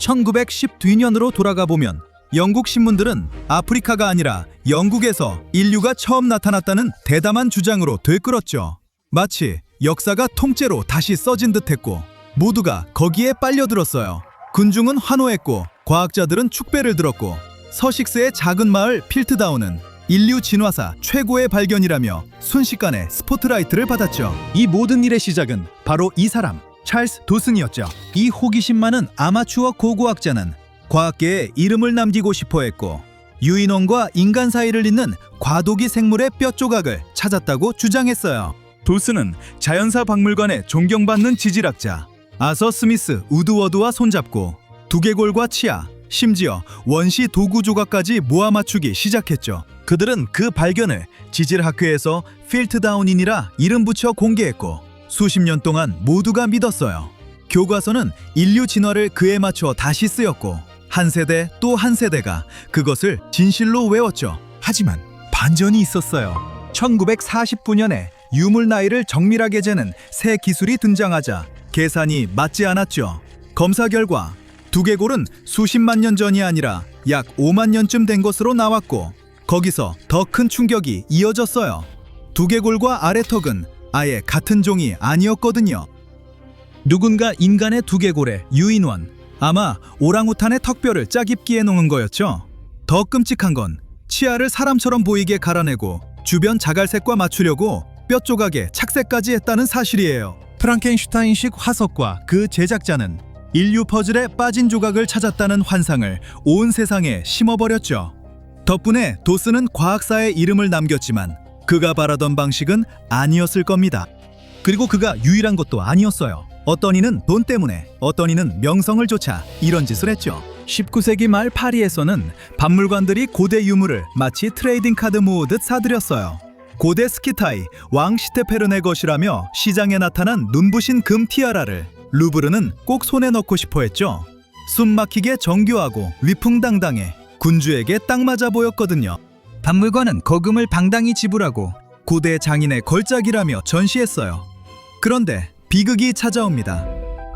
1910뒤년으로 돌아가 보면 영국 신문들은 아프리카가 아니라 영국에서 인류가 처음 나타났다는 대담한 주장으로 되끓었죠. 마치 역사가 통째로 다시 써진 듯했고 모두가 거기에 빨려들었어요. 군중은 환호했고 과학자들은 축배를 들었고 서식스의 작은 마을 필트다운은 인류 진화사 최고의 발견이라며 순식간에 스포트라이트를 받았죠. 이 모든 일의 시작은 바로 이 사람, 찰스 도슨이었죠. 이 호기심 많은 아마추어 고고학자는 과학계에 이름을 남기고 싶어 했고 유인원과 인간 사이를 잇는 과도기 생물의 뼈 조각을 찾았다고 주장했어요. 도슨은 자연사 박물관에 존경받는 지질학자 아서 스미스 우드워드와 손잡고 두개골과 치아, 심지어 원시 도구 조각까지 모아 맞추기 시작했죠. 그들은 그 발견을 지질학회에서 필트다운인이라 이름 붙여 공개했고 수십 년 동안 모두가 믿었어요. 교과서는 인류 진화를 그에 맞춰 다시 쓰였고 한 세대 또 한 세대가 그것을 진실로 외웠죠. 하지만 반전이 있었어요. 1949년에 유물 나이를 정밀하게 재는 새 기술이 등장하자 계산이 맞지 않았죠. 검사 결과 두개골은 수십만 년 전이 아니라 약 5만 년쯤 된 것으로 나왔고 거기서 더 큰 충격이 이어졌어요. 두개골과 아래턱은 아예 같은 종이 아니었거든요. 누군가 인간의 두개골에 유인원, 아마 오랑우탄의 턱뼈를 짜깁기 해놓은 거였죠. 더 끔찍한 건 치아를 사람처럼 보이게 갈아내고 주변 자갈색과 맞추려고 뼈 조각에 착색까지 했다는 사실이에요. 프랑켄슈타인식 화석과 그 제작자는 인류 퍼즐에 빠진 조각을 찾았다는 환상을 온 세상에 심어버렸죠. 덕분에 도슨은 과학사에 이름을 남겼지만 그가 바라던 방식은 아니었을 겁니다. 그리고 그가 유일한 것도 아니었어요. 어떤 이는 돈 때문에, 어떤 이는 명성을 쫓아 이런 짓을 했죠. 19세기 말 파리에서는 박물관들이 고대 유물을 마치 트레이딩 카드 모으듯 사들였어요. 고대 스키타이 왕 시테페른의 것이라며 시장에 나타난 눈부신 금 티아라를 루브르는 꼭 손에 넣고 싶어 했죠. 숨막히게 정교하고 위풍당당해 군주에게 딱 맞아 보였거든요. 박물관은 거금을 방당히 지불하고 고대 장인의 걸작이라며 전시했어요. 그런데 비극이 찾아옵니다.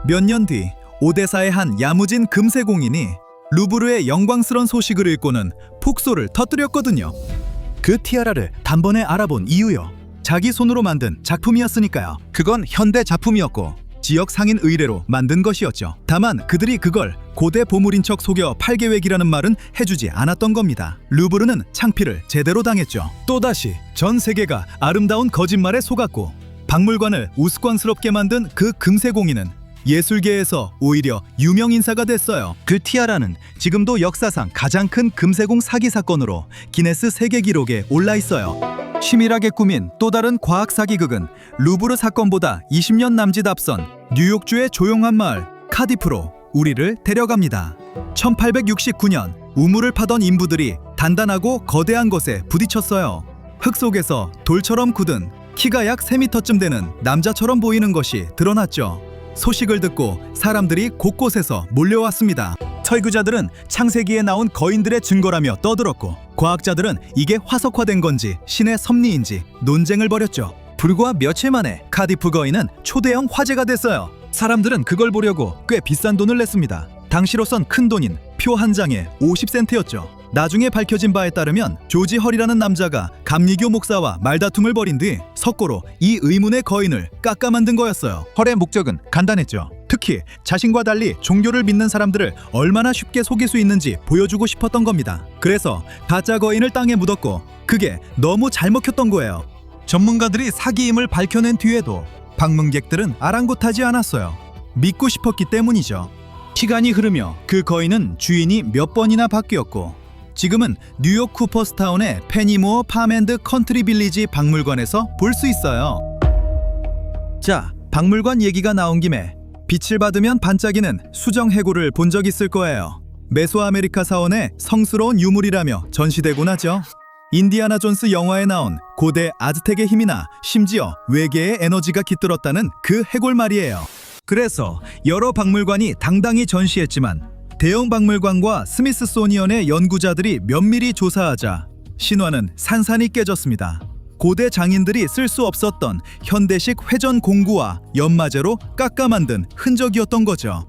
몇 년 뒤 오데사의 한 야무진 금세공인이 루브르의 영광스런 소식을 읽고는 폭소를 터뜨렸거든요. 그 티아라를 단번에 알아본 이유요. 자기 손으로 만든 작품이었으니까요. 그건 현대 작품이었고 지역 상인 의뢰로 만든 것이었죠. 다만 그들이 그걸 고대 보물인 척 속여 팔계획이라는 말은 해주지 않았던 겁니다. 루브르는 창피를 제대로 당했죠. 또다시 전 세계가 아름다운 거짓말에 속았고 박물관을 우스꽝스럽게 만든 그 금세공인은 예술계에서 오히려 유명 인사가 됐어요. 그 티아라는 지금도 역사상 가장 큰 금세공 사기 사건으로 기네스 세계 기록에 올라 있어요. 치밀하게 꾸민 또 다른 과학 사기극은 루브르 사건보다 20년 남짓 앞선 뉴욕주의 조용한 마을 카디프로 우리를 데려갑니다. 1869년 우물을 파던 인부들이 단단하고 거대한 것에 부딪혔어요. 흙 속에서 돌처럼 굳은 키가 약 3m쯤 되는 남자처럼 보이는 것이 드러났죠. 소식을 듣고 사람들이 곳곳에서 몰려왔습니다. 철교자들은 창세기에 나온 거인들의 증거라며 떠들었고 과학자들은 이게 화석화된 건지 신의 섭리인지 논쟁을 벌였죠. 불과 며칠 만에 카디프 거인은 초대형 화제가 됐어요. 사람들은 그걸 보려고 꽤 비싼 돈을 냈습니다. 당시로선 큰 돈인 표 한 장에 50센트였죠. 나중에 밝혀진 바에 따르면 조지 헐이라는 남자가 감리교 목사와 말다툼을 벌인 뒤 석고로 이 의문의 거인을 깎아 만든 거였어요. 헐의 목적은 간단했죠. 특히 자신과 달리 종교를 믿는 사람들을 얼마나 쉽게 속일 수 있는지 보여주고 싶었던 겁니다. 그래서 가짜 거인을 땅에 묻었고 그게 너무 잘 먹혔던 거예요. 전문가들이 사기임을 밝혀낸 뒤에도 방문객들은 아랑곳하지 않았어요. 믿고 싶었기 때문이죠. 시간이 흐르며 그 거인은 주인이 몇 번이나 바뀌었고 지금은 뉴욕 쿠퍼스타운의 페니모어 팜앤드 컨트리 빌리지 박물관에서 볼 수 있어요. 자, 박물관 얘기가 나온 김에 빛을 받으면 반짝이는 수정 해골을 본 적 있을 거예요. 메소아메리카 사원의 성스러운 유물이라며 전시되곤 하죠. 인디아나 존스 영화에 나온 고대 아즈텍의 힘이나 심지어 외계의 에너지가 깃들었다는 그 해골 말이에요. 그래서 여러 박물관이 당당히 전시했지만 대형 박물관과 스미스소니언의 연구자들이 면밀히 조사하자 신화는 산산이 깨졌습니다. 고대 장인들이 쓸 수 없었던 현대식 회전 공구와 연마제로 깎아 만든 흔적이었던 거죠.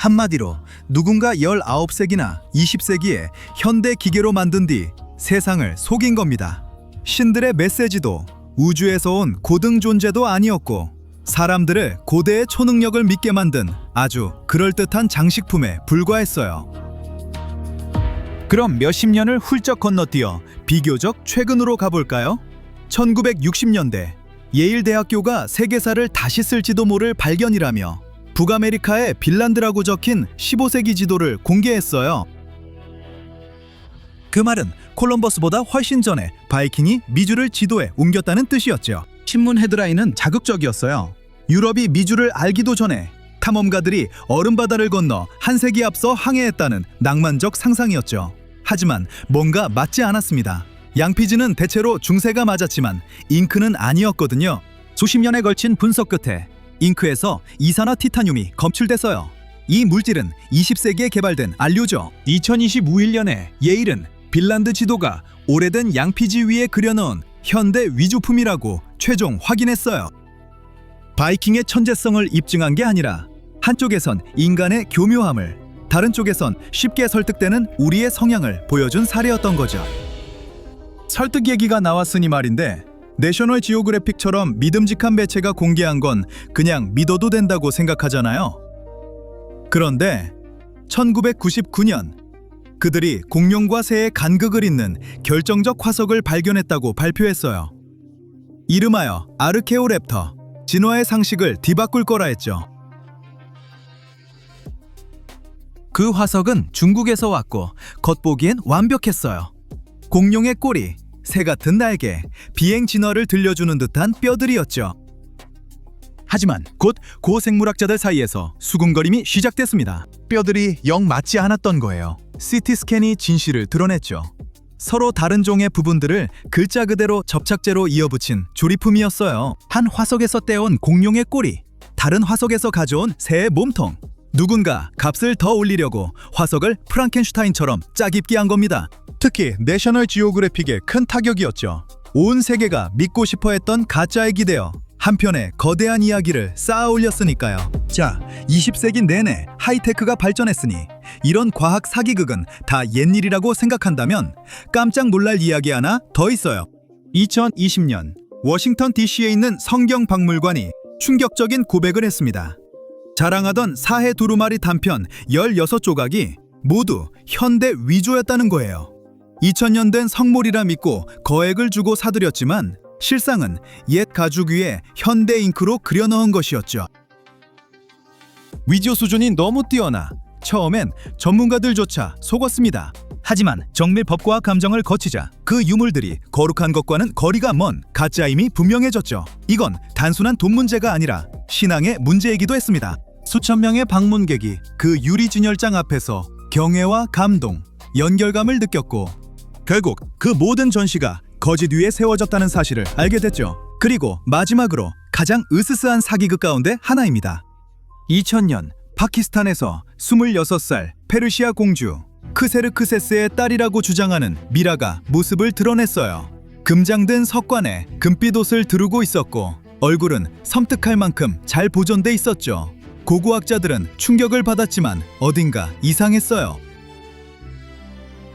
한마디로 누군가 19세기나 20세기에 현대 기계로 만든 뒤 세상을 속인 겁니다. 신들의 메시지도 우주에서 온 고등 존재도 아니었고 사람들을 고대의 초능력을 믿게 만든 아주 그럴듯한 장식품에 불과했어요. 그럼 몇십 년을 훌쩍 건너뛰어 비교적 최근으로 가볼까요? 1960년대 예일대학교가 세계사를 다시 쓸지도 모를 발견이라며 북아메리카의 빈란드라고 적힌 15세기 지도를 공개했어요. 그 말은 콜럼버스보다 훨씬 전에 바이킹이 미주를 지도에 옮겼다는 뜻이었죠. 신문 헤드라인은 자극적이었어요. 유럽이 미주를 알기도 전에 탐험가들이 얼음바다를 건너 한 세기 앞서 항해했다는 낭만적 상상이었죠. 하지만 뭔가 맞지 않았습니다. 양피지는 대체로 중세가 맞았지만 잉크는 아니었거든요. 수십 년에 걸친 분석 끝에 잉크에서 이산화티타늄이 검출됐어요. 이 물질은 20세기에 개발된 안료죠. 2025년에 예일은 빈란드 지도가 오래된 양피지 위에 그려놓은 현대 위조품이라고 최종 확인했어요. 바이킹의 천재성을 입증한 게 아니라 한쪽에선 인간의 교묘함을, 다른 쪽에선 쉽게 설득되는 우리의 성향을 보여준 사례였던 거죠. 설득 얘기가 나왔으니 말인데 내셔널 지오그래픽처럼 믿음직한 매체가 공개한 건 그냥 믿어도 된다고 생각하잖아요. 그런데 1999년 그들이 공룡과 새의 간극을 잇는 결정적 화석을 발견했다고 발표했어요. 이름하여 아르케오랩터, 진화의 상식을 뒤바꿀 거라 했죠. 그 화석은 중국에서 왔고 겉보기엔 완벽했어요. 공룡의 꼬리, 새 같은 날개, 비행 진화를 들려주는 듯한 뼈들이었죠. 하지만 곧 고생물학자들 사이에서 수군거림이 시작됐습니다. 뼈들이 영 맞지 않았던 거예요. CT 스캔이 진실을 드러냈죠. 서로 다른 종의 부분들을 글자 그대로 접착제로 이어붙인 조립품이었어요. 한 화석에서 떼온 공룡의 꼬리, 다른 화석에서 가져온 새의 몸통. 누군가 값을 더 올리려고 화석을 프랑켄슈타인처럼 짜깁기 한 겁니다. 특히 내셔널 지오그래픽의 큰 타격이었죠. 온 세계가 믿고 싶어 했던 가짜에 기대어 한편의 거대한 이야기를 쌓아 올렸으니까요. 자, 20세기 내내 하이테크가 발전했으니 이런 과학 사기극은 다 옛일이라고 생각한다면 깜짝 놀랄 이야기 하나 더 있어요. 2020년 워싱턴 DC에 있는 성경박물관이 충격적인 고백을 했습니다. 자랑하던 사해 두루마리 단편 16조각이 모두 현대 위조였다는 거예요. 2000년 된 성물이라 믿고 거액을 주고 사들였지만 실상은 옛 가죽 위에 현대 잉크로 그려넣은 것이었죠. 위조 수준이 너무 뛰어나 처음엔 전문가들조차 속았습니다. 하지만 정밀법과 감정을 거치자 그 유물들이 거룩한 것과는 거리가 먼 가짜임이 분명해졌죠. 이건 단순한 돈 문제가 아니라 신앙의 문제이기도 했습니다. 수천 명의 방문객이 그 유리 진열장 앞에서 경애와 감동, 연결감을 느꼈고 결국 그 모든 전시가 거짓 위에 세워졌다는 사실을 알게 됐죠. 그리고 마지막으로 가장 으스스한 사기극 가운데 하나입니다. 2000년 파키스탄에서 26살 페르시아 공주 크세르크세스의 딸이라고 주장하는 미라가 모습을 드러냈어요. 금장된 석관에 금빛 옷을 두르고 있었고 얼굴은 섬뜩할 만큼 잘 보존돼 있었죠. 고고학자들은 충격을 받았지만 어딘가 이상했어요.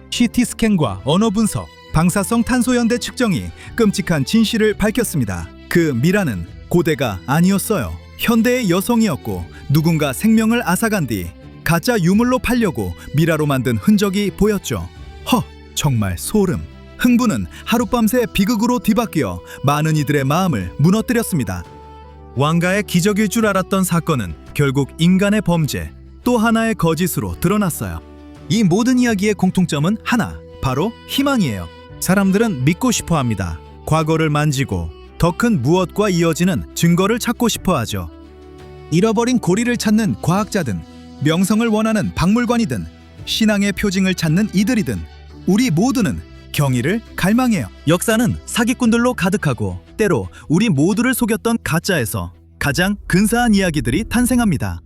CT 스캔과 언어 분석, 방사성 탄소연대 측정이 끔찍한 진실을 밝혔습니다. 그 미라는 고대가 아니었어요. 현대의 여성이었고 누군가 생명을 앗아간 뒤 가짜 유물로 팔려고 미라로 만든 흔적이 보였죠. 정말 소름. 흥부는 하룻밤새 비극으로 뒤바뀌어 많은 이들의 마음을 무너뜨렸습니다. 왕가의 기적일 줄 알았던 사건은 결국 인간의 범죄, 또 하나의 거짓으로 드러났어요. 이 모든 이야기의 공통점은 하나, 바로 희망이에요. 사람들은 믿고 싶어 합니다. 과거를 만지고 더 큰 무엇과 이어지는 증거를 찾고 싶어 하죠. 잃어버린 고리를 찾는 과학자든, 명성을 원하는 박물관이든, 신앙의 표징을 찾는 이들이든 우리 모두는 경의를 갈망해요. 역사는 사기꾼들로 가득하고 때로 우리 모두를 속였던 가짜에서 가장 근사한 이야기들이 탄생합니다.